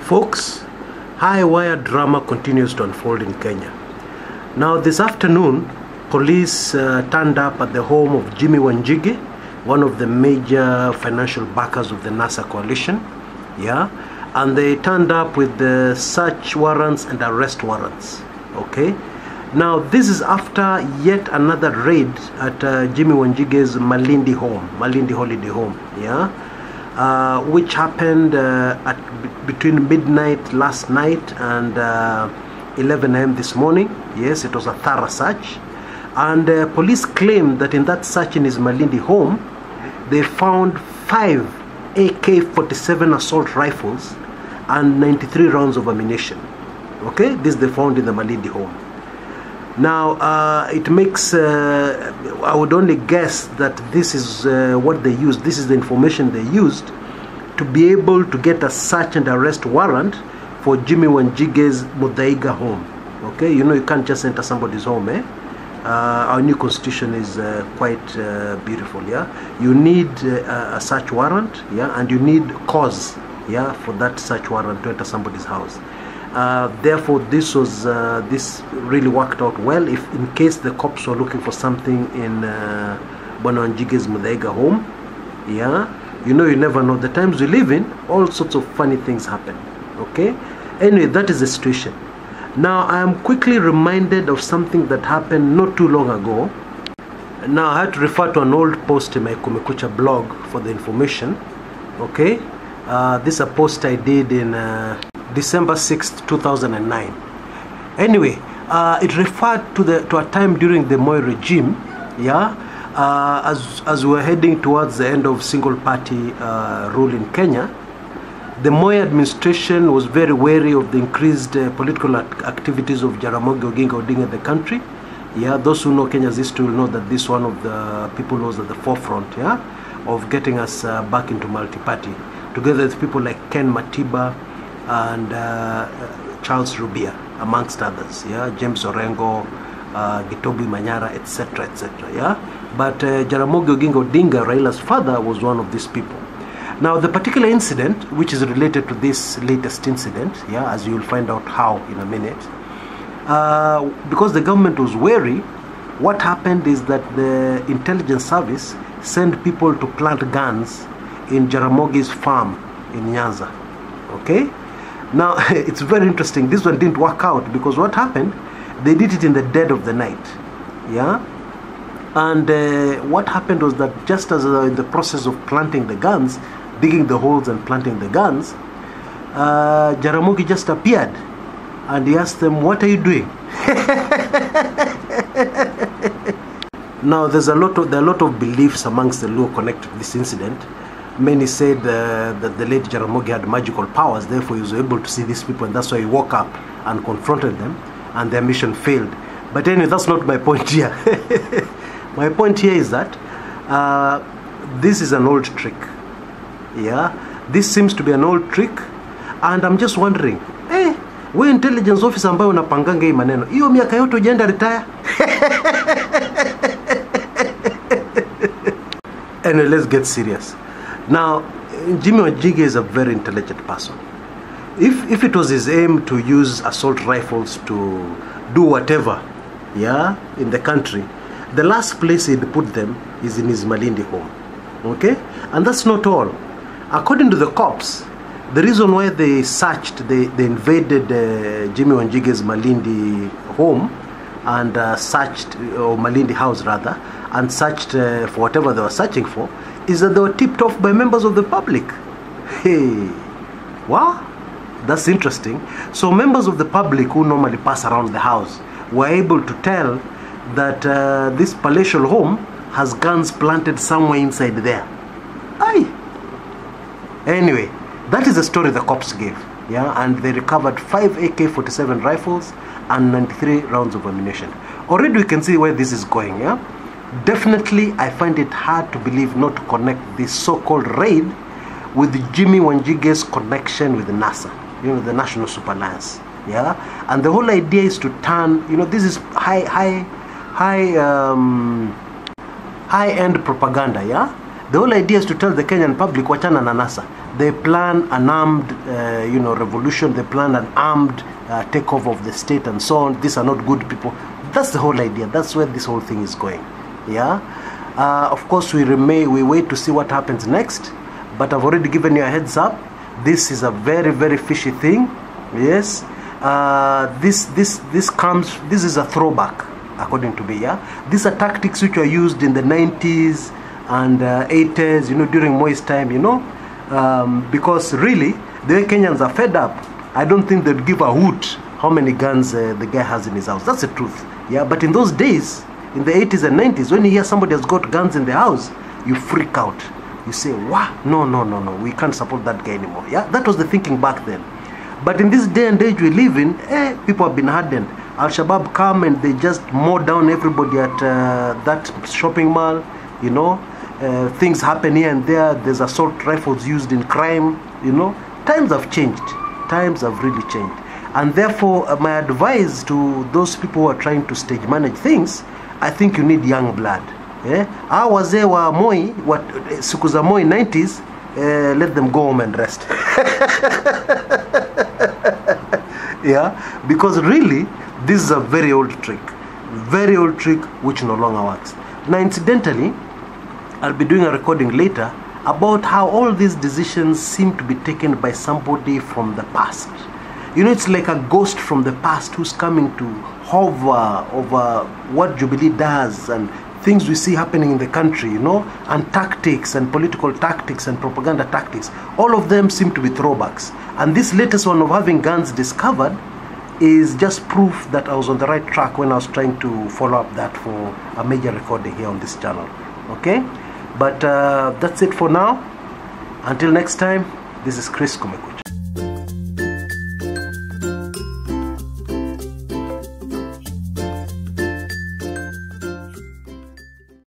Folks, high wire drama continues to unfold in Kenya. Now this afternoon, police turned up at the home of Jimmy Wanjigi, one of the major financial backers of the NASA coalition. Yeah, and they turned up with the search warrants and arrest warrants. Okay, now this is after yet another raid at Jimmy Wanjigi's Malindi home, Malindi holiday home. Yeah. Which happened between midnight last night and 11 a.m. this morning. Yes, it was a thorough search. And police claimed that in that search in his Malindi home, they found 5 AK47 assault rifles and 93 rounds of ammunition. Okay, this they found in the Malindi home. Now, it makes, I would only guess that this is what they used, this is the information they used to be able to get a search and arrest warrant for Jimmy Wanjigi's Muthaiga home. Okay, you know you can't just enter somebody's home, eh? Our new constitution is quite beautiful, yeah? You need a search warrant, yeah? And you need cause, yeah, for that search warrant to enter somebody's house. Therefore, this really worked out well. If in case the cops were looking for something in Bwana Wanjigi's Muthaiga home, yeah, you know, you never know. The times we live in, all sorts of funny things happen. Okay. Anyway, that is the situation. Now, I am quickly reminded of something that happened not too long ago. Now, I had to refer to an old post in my Kumekucha blog for the information. Okay. This is a post I did in December 6th, 2009. Anyway, it referred to a time during the Moi regime, yeah, as we were heading towards the end of single-party rule in Kenya. The Moi administration was very wary of the increased political activities of Jaramogi Oginga Odinga in the country. Yeah, those who know Kenya's history will know that this is one of the people who was at the forefront, yeah, of getting us back into multi-party, together with people like Ken Matiba and Charles Rubia, amongst others, yeah, James Orengo, Gitobi Manyara, etc., etc., yeah. But Jaramogi Oginga Odinga, Raila's father, was one of these people. Now, the particular incident, which is related to this latest incident, yeah, as you will find out how in a minute, because the government was wary, what happened is that the intelligence service sent people to plant guns in Jaramogi's farm in Nyanza. Okay? Now, it's very interesting. This one didn't work out because what happened, they did it in the dead of the night. Yeah? And what happened was that just as in the process of planting the guns, digging the holes and planting the guns, Jaramogi just appeared and he asked them, "What are you doing?" Now, there are a lot of beliefs amongst the Luo connected to this incident. Many said that the late Jaramogi had magical powers, therefore he was able to see these people, and that's why he woke up and confronted them, and their mission failed. But anyway, that's not my point here. My point here is that this is an old trick. Yeah, this seems to be an old trick, and I'm just wondering, hey, we intelligence officer ambayo unapanganga hii maneno, hiyo miaka yote hujaenda retire? Anyway, let's get serious. Now, Jimmy Wanjigi is a very intelligent person. If it was his aim to use assault rifles to do whatever, yeah, in the country, the last place he'd put them is in his Malindi home. Okay? And that's not all. According to the cops, the reason why they searched, they invaded Jimmy Wanjigi's Malindi home and searched, or Malindi house rather, and searched for whatever they were searching for, is that they were tipped off by members of the public. Hey, wow, that's interesting. So members of the public who normally pass around the house were able to tell that this palatial home has guns planted somewhere inside there. Aye. Anyway, that is the story the cops gave, yeah, and they recovered 5 AK-47 rifles and 93 rounds of ammunition. Already we can see where this is going, yeah. Definitely, I find it hard to believe not to connect this so-called raid with Jimmy Wanjigi's connection with NASA, you know, the National Super Alliance, yeah. And the whole idea is to turn, you know, this is high-end propaganda, yeah. The whole idea is to tell the Kenyan public, wachana na NASA. They plan an armed, revolution. They plan an armed takeover of the state and so on. These are not good people. That's the whole idea. That's where this whole thing is going. Yeah. Of course, we wait to see what happens next. But I've already given you a heads up. This is a very, very fishy thing. Yes. This is a throwback, according to me. Yeah. These are tactics which were used in the 90s and 80s. During Moi's time. Because really, the way Kenyans are fed up, I don't think they'd give a hoot how many guns the guy has in his house. That's the truth. Yeah, but in those days, in the 80s and 90s, when you hear somebody has got guns in the house, you freak out. You say, wow, no, we can't support that guy anymore. Yeah, that was the thinking back then. But in this day and age we live in, people have been hardened. Al-Shabaab come and they just mow down everybody at that shopping mall, things happen here and there. There's assault rifles used in crime. Times have changed. Times have really changed. And therefore, my advice to those people who are trying to stage manage things, I think you need young blood. Wazee wa Moi, siku za Moi 90s, let them go home and rest. Yeah, because really, this is a very old trick which no longer works. Now, incidentally, I'll be doing a recording later about how all these decisions seem to be taken by somebody from the past. It's like a ghost from the past who's coming to hover over what Jubilee does and things we see happening in the country, and tactics and political tactics and propaganda tactics. All of them seem to be throwbacks. And this latest one of having guns discovered is just proof that I was on the right track when I was trying to follow up that for a major recording here on this channel. Okay? But that's it for now. Until next time, this is Kshs Kumekucha.